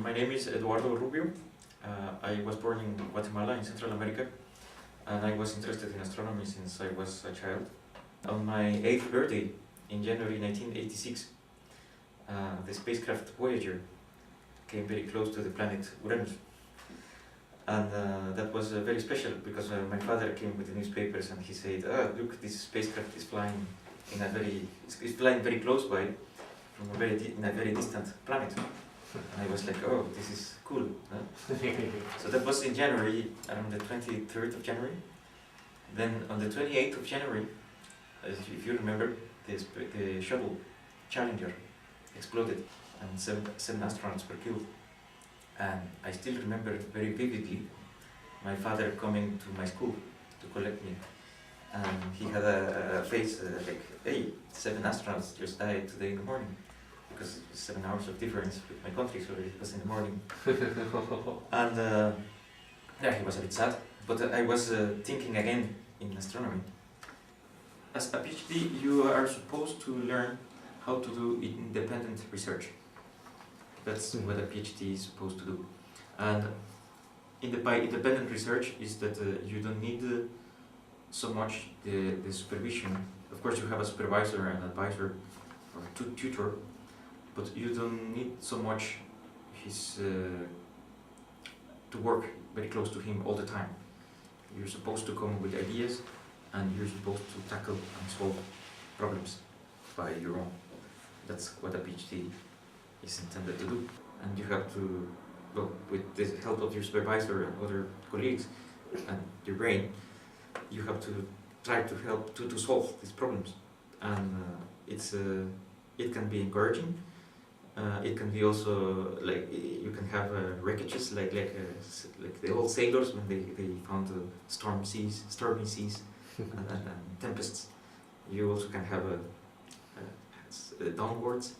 My name is Eduardo Rubio. I was born in Guatemala in Central America, and I was interested in astronomy since I was a child. On my 8th birthday in January 1986, the spacecraft Voyager came very close to the planet Uranus. And that was very special because my father came with the newspapers and he said, look, this spacecraft is flying is flying very close by from in a very distant planet. And I was like, oh, this is cool. Huh? So that was in January, around the 23rd of January. Then on the 28th of January, if you remember, the shuttle Challenger exploded and seven astronauts were killed. And I still remember very vividly my father coming to my school to collect me. And he had a face like, hey, 7 astronauts just died today in the morning. Because it was 7 hours of difference with my country, so it was in the morning. And yeah, he was a bit sad. But I was thinking again in astronomy. As a PhD, you are supposed to learn how to do independent research. That's what a PhD is supposed to do. And by independent research is that you don't need so much the supervision. Of course, you have a supervisor and advisor or tutor, but you don't need so much to work very close to him all the time. You're supposed to come with ideas and you're supposed to tackle and solve problems by your own. That's what a PhD is intended to do. And you have to, well, with the help of your supervisor and other colleagues and your brain, you have to try to help to solve these problems. And it can be encouraging. It can be also like you can have wreckages like the old sailors when they found stormy seas and tempests. You also can have downwards,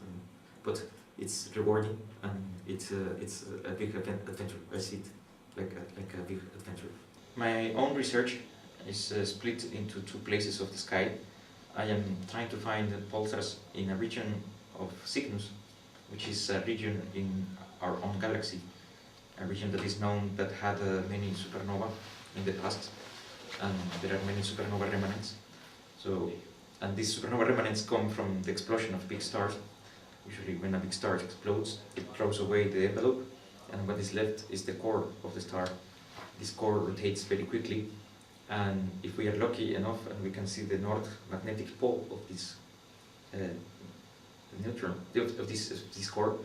but it's rewarding and it's a big adventure. I see it like a big adventure. My own research is split into 2 places of the sky. I am trying to find pulsars in a region of Cygnus, which is a region in our own galaxy, a region that is known that had many supernova in the past, and there are many supernova remnants. So, and these supernova remnants come from the explosion of big stars. Usually when a big star explodes, it throws away the envelope, and what is left is the core of the star. This core rotates very quickly, and if we are lucky enough and we can see the north magnetic pole of this neutron, of this core,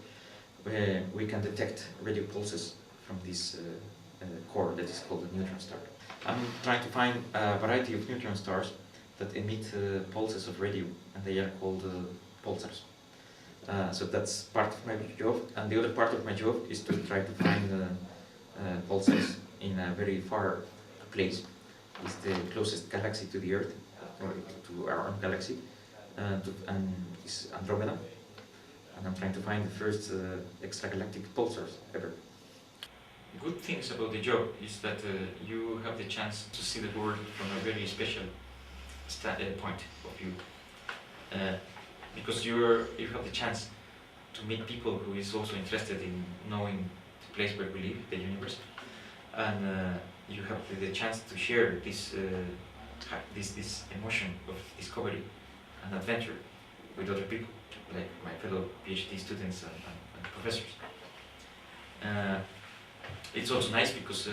we can detect radio pulses from this core that is called a neutron star. I'm trying to find a variety of neutron stars that emit pulses of radio, and they are called pulsars. So that's part of my job, and the other part of my job is to try to find pulsars in a very far place. It's the closest galaxy to the Earth, or to our own galaxy, and it's Andromeda. And I'm trying to find the first extragalactic pulsars ever. Good things about the job is that you have the chance to see the world from a very special point of view. Because you have the chance to meet people who is also interested in knowing the place where we live, the universe, and you have the chance to share this emotion of discovery and adventure with other people, like my fellow PhD students and professors. It's also nice because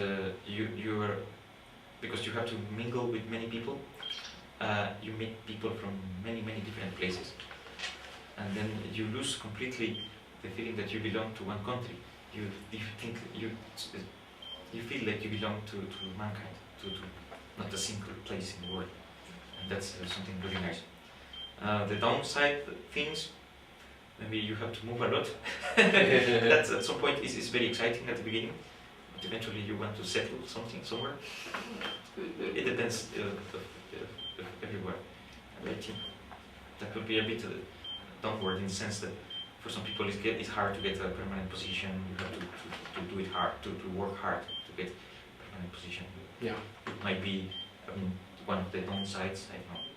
because you have to mingle with many people. You meet people from many different places, and then you lose completely the feeling that you belong to one country. You feel like you belong to mankind, to not a single place in the world, and that's something really nice. The downside things, maybe you have to move a lot. That at some point is very exciting at the beginning, but eventually you want to settle somewhere. It depends of everywhere. And I think that could be a bit downward in the sense that for some people it's hard to get a permanent position. You have to do it hard, to work hard to get a permanent position. Yeah. It might be, one of the downsides, I don't know.